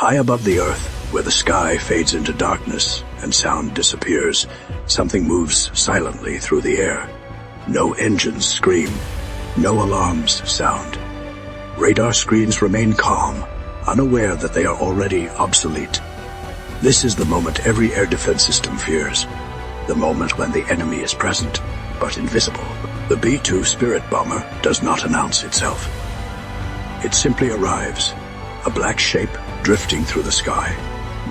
High above the earth, where the sky fades into darkness and sound disappears, something moves silently through the air. No engines scream, no alarms sound. Radar screens remain calm, unaware that they are already obsolete. This is the moment every air defense system fears. The moment when the enemy is present, but invisible. The B-2 Spirit bomber does not announce itself. It simply arrives, a black shape drifting through the sky,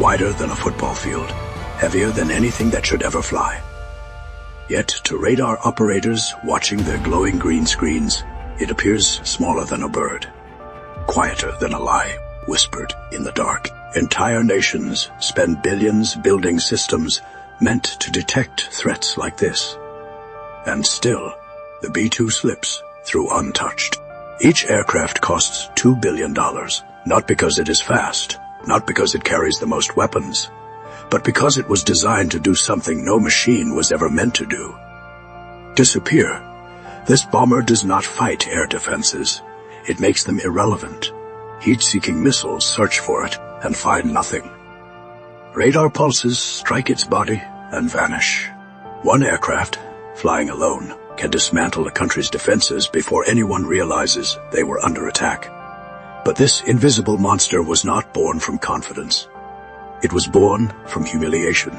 wider than a football field, heavier than anything that should ever fly. Yet to radar operators watching their glowing green screens, it appears smaller than a bird, quieter than a lie whispered in the dark. Entire nations spend billions building systems meant to detect threats like this. And still, the B-2 slips through untouched. Each aircraft costs $2 billion, not because it is fast, not because it carries the most weapons, but because it was designed to do something no machine was ever meant to do. Disappear. This bomber does not fight air defenses. It makes them irrelevant. Heat-seeking missiles search for it and find nothing. Radar pulses strike its body and vanish. One aircraft, flying alone, can dismantle a country's defenses before anyone realizes they were under attack. But this invisible monster was not born from confidence. It was born from humiliation.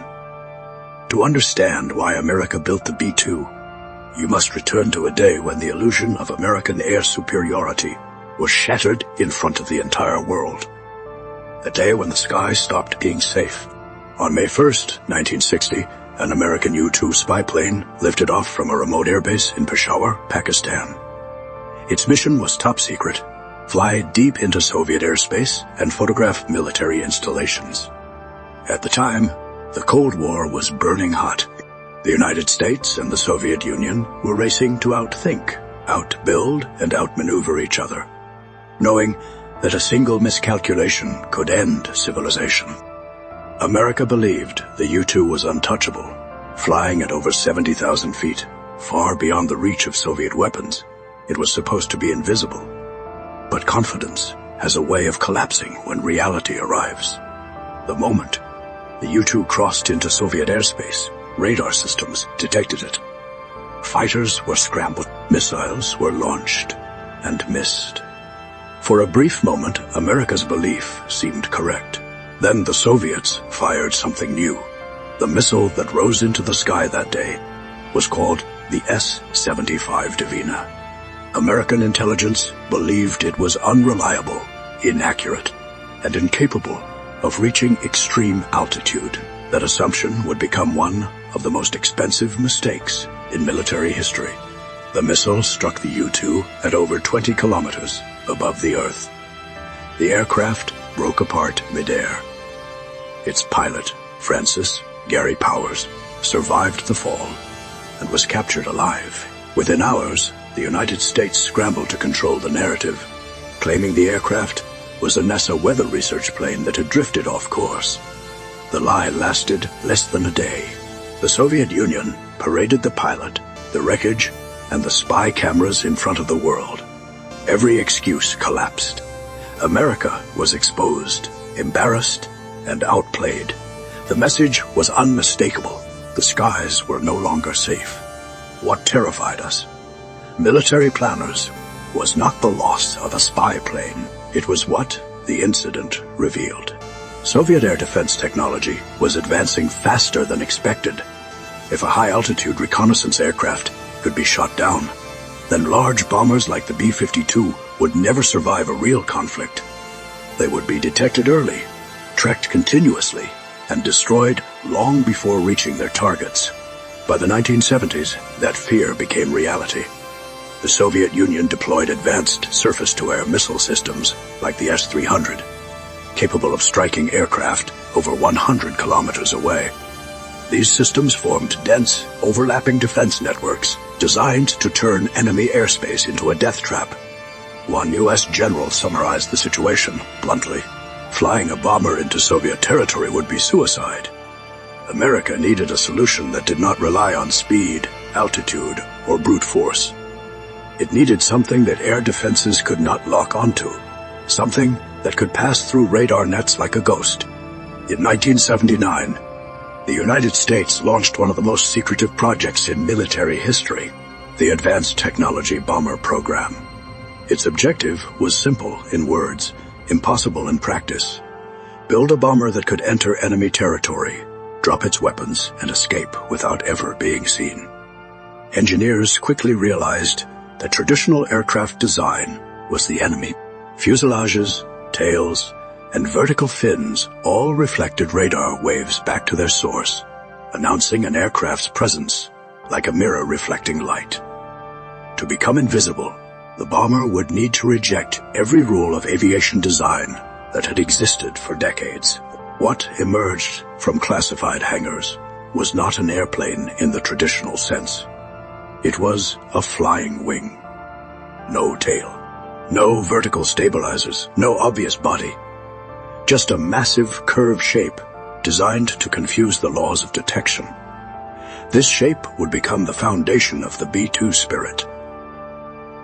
To understand why America built the B-2, you must return to a day when the illusion of American air superiority was shattered in front of the entire world. A day when the sky stopped being safe. On May 1st, 1960, an American U-2 spy plane lifted off from a remote airbase in Peshawar, Pakistan. Its mission was top secret: fly deep into Soviet airspace and photograph military installations. At the time, the Cold War was burning hot. The United States and the Soviet Union were racing to outthink, outbuild, and outmaneuver each other, knowing that a single miscalculation could end civilization. America believed the U-2 was untouchable, flying at over 70,000 feet, far beyond the reach of Soviet weapons. It was supposed to be invisible. But confidence has a way of collapsing when reality arrives. The moment the U-2 crossed into Soviet airspace, radar systems detected it. Fighters were scrambled, missiles were launched, and missed. For a brief moment, America's belief seemed correct. Then the Soviets fired something new. The missile that rose into the sky that day was called the S-75 Divina. American intelligence believed it was unreliable, inaccurate, and incapable of reaching extreme altitude. That assumption would become one of the most expensive mistakes in military history. The missile struck the U-2 at over 20 kilometers above the Earth. The aircraft broke apart midair. Its pilot, Francis Gary Powers, survived the fall and was captured alive. Within hours, the United States scrambled to control the narrative, claiming the aircraft was a NASA weather research plane that had drifted off course. The lie lasted less than a day. The Soviet Union paraded the pilot, the wreckage, and the spy cameras in front of the world. Every excuse collapsed. America was exposed, embarrassed, and outplayed. The message was unmistakable. The skies were no longer safe. What terrified us, military planners, was not the loss of a spy plane. It was what the incident revealed. Soviet air defense technology was advancing faster than expected. If a high-altitude reconnaissance aircraft could be shot down, then large bombers like the B-52 would never survive a real conflict. They would be detected early, tracked continuously, and destroyed long before reaching their targets. By the 1970s, that fear became reality. The Soviet Union deployed advanced surface-to-air missile systems like the S-300, capable of striking aircraft over 100 kilometers away. These systems formed dense, overlapping defense networks designed to turn enemy airspace into a death trap. One U.S. general summarized the situation bluntly: flying a bomber into Soviet territory would be suicide. America needed a solution that did not rely on speed, altitude, or brute force. It needed something that air defenses could not lock onto, something that could pass through radar nets like a ghost. In 1979, the United States launched one of the most secretive projects in military history, the Advanced Technology Bomber Program. Its objective was simple in words, impossible in practice. Build a bomber that could enter enemy territory, drop its weapons, and escape without ever being seen. Engineers quickly realized that traditional aircraft design was the enemy. Fuselages, tails, and vertical fins all reflected radar waves back to their source, announcing an aircraft's presence like a mirror reflecting light. To become invisible, the bomber would need to reject every rule of aviation design that had existed for decades. What emerged from classified hangars was not an airplane in the traditional sense. It was a flying wing. No tail, no vertical stabilizers, no obvious body. Just a massive curved shape designed to confuse the laws of detection. This shape would become the foundation of the B-2 spirit.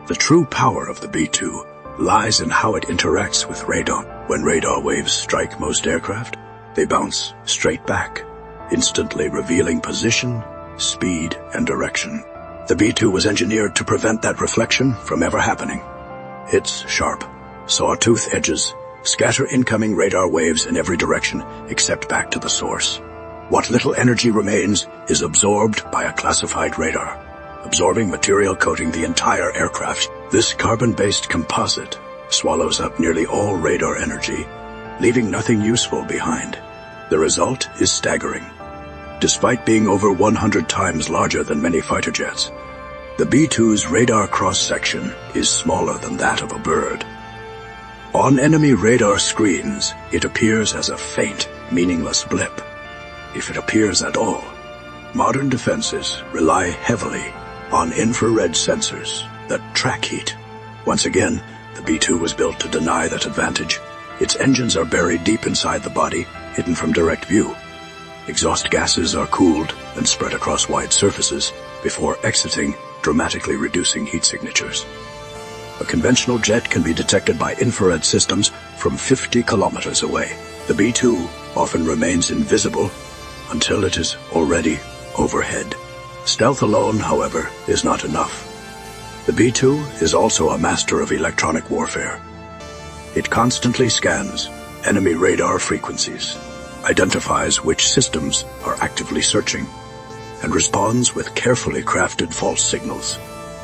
The true power of the B-2 lies in how it interacts with radar. When radar waves strike most aircraft, they bounce straight back, instantly revealing position, speed, and direction. The B-2 was engineered to prevent that reflection from ever happening. Its sharp, saw-tooth edges scatter incoming radar waves in every direction except back to the source. What little energy remains is absorbed by a classified radar, absorbing material coating the entire aircraft. This carbon-based composite swallows up nearly all radar energy, leaving nothing useful behind. The result is staggering. Despite being over 100 times larger than many fighter jets, the B-2's radar cross-section is smaller than that of a bird. On enemy radar screens, it appears as a faint, meaningless blip. If it appears at all, modern defenses rely heavily on infrared sensors that track heat. Once again, the B-2 was built to deny that advantage. Its engines are buried deep inside the body, hidden from direct view. Exhaust gases are cooled and spread across wide surfaces before exiting, dramatically reducing heat signatures. A conventional jet can be detected by infrared systems from 50 kilometers away. The B-2 often remains invisible until it is already overhead. Stealth alone, however, is not enough. The B-2 is also a master of electronic warfare. It constantly scans enemy radar frequencies, identifies which systems are actively searching, and responds with carefully crafted false signals.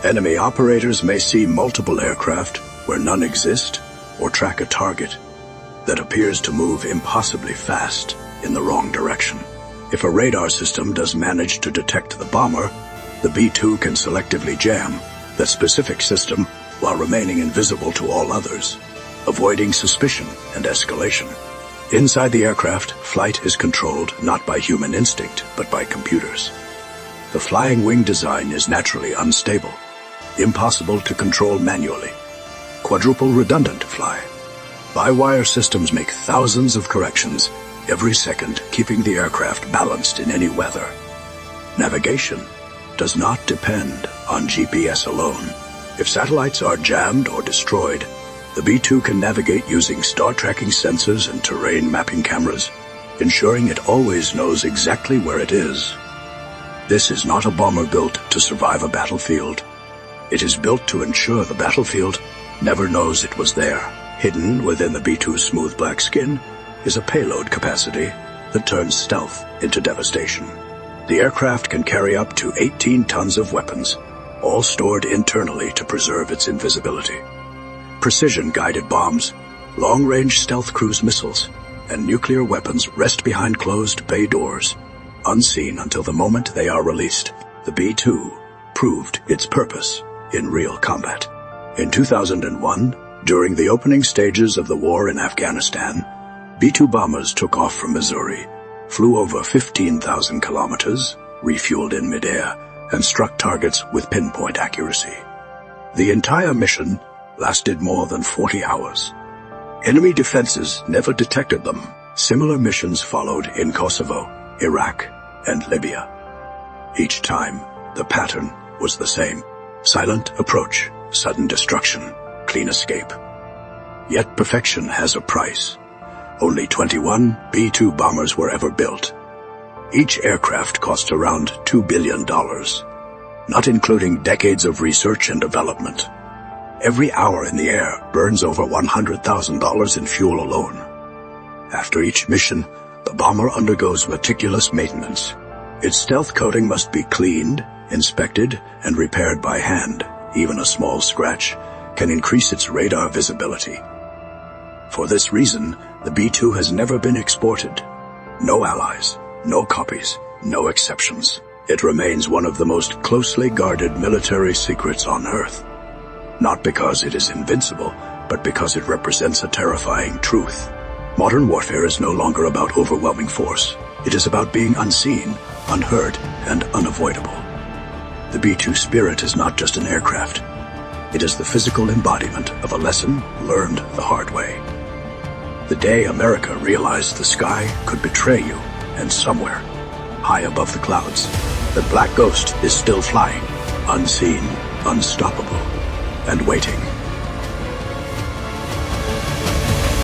Enemy operators may see multiple aircraft where none exist, or track a target that appears to move impossibly fast in the wrong direction. If a radar system does manage to detect the bomber, the B-2 can selectively jam that specific system while remaining invisible to all others, avoiding suspicion and escalation. Inside the aircraft, flight is controlled not by human instinct, but by computers. The flying wing design is naturally unstable, impossible to control manually, quadruple redundant to fly. By-wire systems make thousands of corrections every second, keeping the aircraft balanced in any weather. Navigation does not depend on GPS alone. If satellites are jammed or destroyed, the B-2 can navigate using star tracking sensors and terrain mapping cameras, ensuring it always knows exactly where it is. This is not a bomber built to survive a battlefield. It is built to ensure the battlefield never knows it was there. Hidden within the B-2's smooth black skin is a payload capacity that turns stealth into devastation. The aircraft can carry up to 18 tons of weapons, all stored internally to preserve its invisibility. Precision-guided bombs, long-range stealth cruise missiles, and nuclear weapons rest behind closed bay doors, unseen until the moment they are released. The B-2 proved its purpose in real combat. In 2001, during the opening stages of the war in Afghanistan, B-2 bombers took off from Missouri, flew over 15,000 kilometers, refueled in midair, and struck targets with pinpoint accuracy. The entire mission lasted more than 40 hours. Enemy defenses never detected them. Similar missions followed in Kosovo, Iraq, and Libya. Each time, the pattern was the same. Silent approach, sudden destruction, clean escape. Yet perfection has a price. Only 21 B-2 bombers were ever built. Each aircraft cost around $2 billion, not including decades of research and development. Every hour in the air burns over $100,000 in fuel alone. After each mission, the bomber undergoes meticulous maintenance. Its stealth coating must be cleaned, inspected, and repaired by hand. Even a small scratch can increase its radar visibility. For this reason, the B-2 has never been exported. No allies, no copies, no exceptions. It remains one of the most closely guarded military secrets on Earth. Not because it is invincible, but because it represents a terrifying truth. Modern warfare is no longer about overwhelming force. It is about being unseen, unheard, and unavoidable. The B-2 Spirit is not just an aircraft. It is the physical embodiment of a lesson learned the hard way. The day America realized the sky could betray you, and somewhere, high above the clouds, the Black Ghost is still flying, unseen, unstoppable, and waiting.